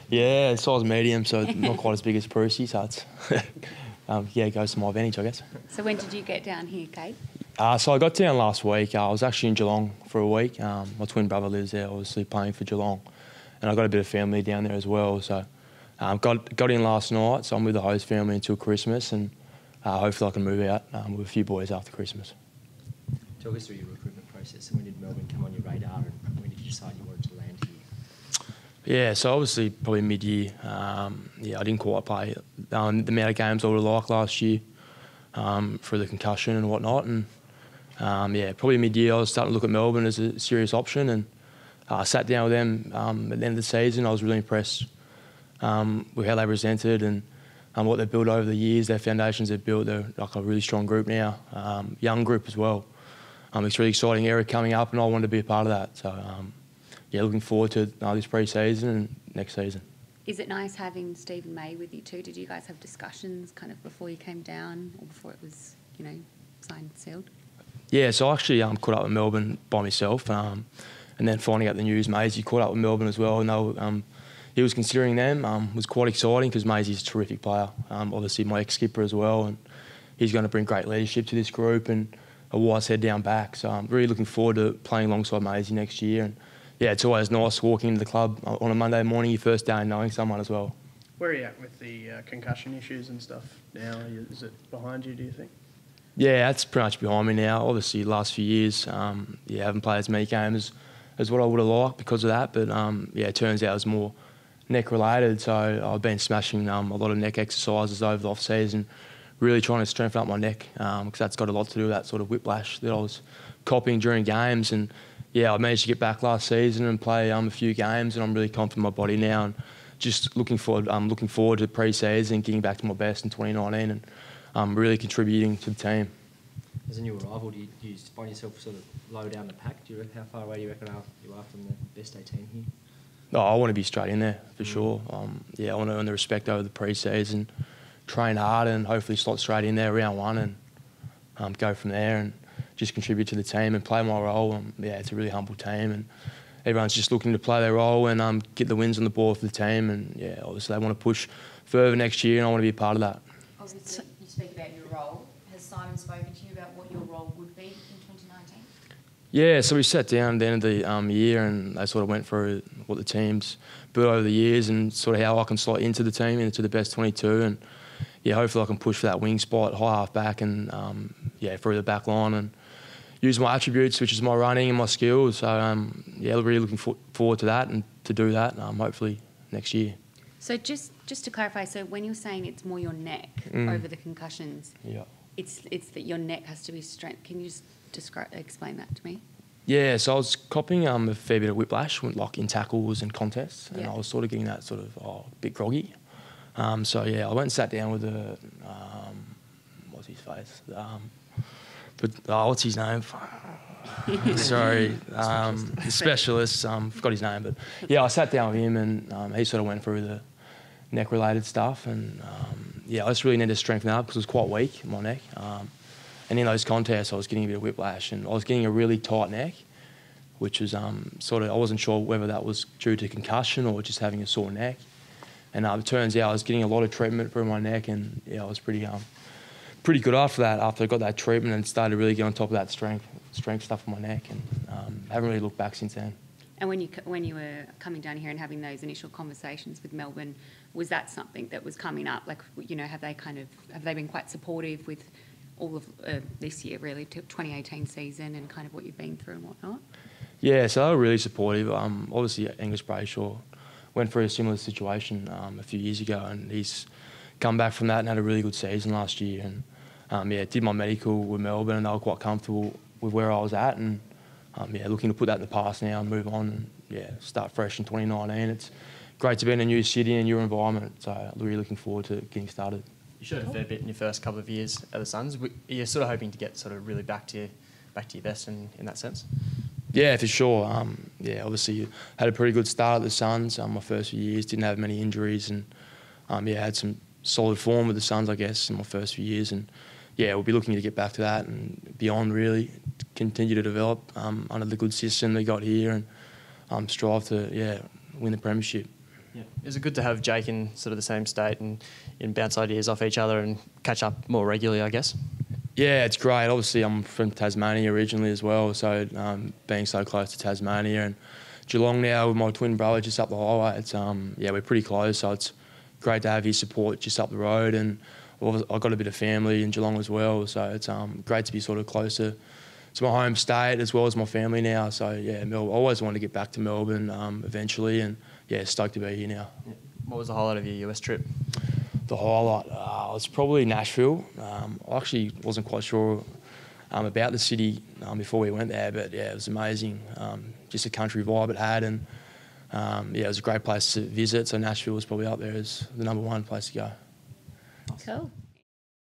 Yeah, size medium, so not quite as big as Prusy, so it's yeah, it goes to my advantage, I guess. So when did you get down here, Kade? So I got down last week. I was actually in Geelong for a week. My twin brother lives there, obviously playing for Geelong, and I got a bit of family down there as well. So got in last night, so I'm with the host family until Christmas, and hopefully I can move out with a few boys after Christmas. Talk us through your recruitment process. When did Melbourne come on your radar, and when did you decide you wanted to land here? Yeah, so obviously probably mid-year. I didn't quite play the amount of games I would have liked last year for the concussion and whatnot. And probably mid-year I was starting to look at Melbourne as a serious option, and I sat down with them at the end of the season. I was really impressed with how they presented and what they've built over the years, their foundations they've built. They're like a really strong group now, young group as well. It's a really exciting era coming up, and I wanted to be a part of that. So, looking forward to this pre-season and next season. Is it nice having Stephen May with you too? Did you guys have discussions kind of before you came down or before it was, signed and sealed? Yeah, so I actually caught up with Melbourne by myself, and then finding out the news, Maisie caught up with Melbourne as well, and they were, he was considering them. It was quite exciting because Maisie's a terrific player, obviously my ex-skipper as well, and he's going to bring great leadership to this group and a wise head down back. So I'm really looking forward to playing alongside Maisie next year. And yeah, it's always nice walking into the club on a Monday morning, your first day, and knowing someone as well. Where are you at with the concussion issues and stuff now? Is it behind you, do you think? Yeah, that's pretty much behind me now. Obviously, the last few years, I haven't played as many games as what I would have liked because of that. But it turns out it was more neck related. So I've been smashing a lot of neck exercises over the off-season, really trying to strengthen up my neck because that's got a lot to do with that sort of whiplash that I was copying during games. And yeah, I managed to get back last season and play a few games, and I'm really confident in my body now. And just looking forward to pre-season, getting back to my best in 2019, and really contributing to the team. As a new arrival, do you find yourself sort of low down the pack? How far away do you reckon you are from the best 18 here? No, I want to be straight in there for sure. I want to earn the respect over the pre-season, train hard, and hopefully slot straight in there round one, and go from there and just contribute to the team and play my role. It's a really humble team, and everyone's just looking to play their role and get the wins on the board for the team. And obviously they want to push further next year, and I want to be a part of that. Obviously, you speak about your role. Has Simon spoken to you about what your role would be in 2019? Yeah, so we sat down at the end of the year, and they sort of went through what the team's built over the years and sort of how I can slot into the team, into the best 22, and hopefully I can push for that wing spot, high half back, and through the back line, and use my attributes, which is my running and my skills. So really looking forward to that and to do that hopefully next year. So just to clarify, so when you're saying it's more your neck over the concussions, it's that your neck has to be straight. Can you just explain that to me? Yeah, so I was copying a fair bit of whiplash, like in tackles and contests, and I was sort of getting that sort of a bit groggy. I went and sat down with the what's his face? What's his name? Sorry, the specialist. Forgot his name, but I sat down with him, and he sort of went through the neck-related stuff, and I just really needed to strengthen up because it was quite weak in my neck. And in those contests, I was getting a bit of whiplash, and I was getting a really tight neck, which was I wasn't sure whether that was due to concussion or just having a sore neck. And it turns out I was getting a lot of treatment for my neck, and I was pretty good after that. After I got that treatment and started to really get on top of that strength stuff on my neck, and haven't really looked back since then. And when you were coming down here and having those initial conversations with Melbourne, was that something that was coming up? Like, have they been quite supportive with all of this year, really, 2018 season and kind of what you've been through and whatnot? Yeah, so they were really supportive. Obviously, Angus Brayshaw went through a similar situation a few years ago, and he's come back from that and had a really good season last year. And did my medical with Melbourne, and they were quite comfortable with where I was at, and looking to put that in the past now and move on and start fresh in 2019. It's great to be in a new city and new environment, so I'm really looking forward to getting started. You showed a fair bit in your first couple of years at the Suns. You're sort of hoping to get sort of really back to your best in that sense? Yeah, for sure. Obviously had a pretty good start at the Suns. My first few years, didn't have many injuries, and had some solid form with the Suns, I guess, in my first few years. And we'll be looking to get back to that and beyond, really, continue to develop under the good system they got here, and strive to win the premiership. Yeah. Is it good to have Jake in sort of the same state and bounce ideas off each other and catch up more regularly, I guess? Yeah, it's great. Obviously, I'm from Tasmania originally as well, so being so close to Tasmania and Geelong now with my twin brother just up the highway, it's we're pretty close, so it's great to have his support just up the road, and I've got a bit of family in Geelong as well, so it's great to be sort of closer to my home state as well as my family now. So yeah, I always wanted to get back to Melbourne eventually, and yeah, stoked to be here now. Yeah. What was the highlight of your US trip? The highlight was probably Nashville. I actually wasn't quite sure about the city before we went there, but yeah, it was amazing. Just the country vibe it had, and it was a great place to visit. So Nashville was probably up there as the #1 place to go. Cool.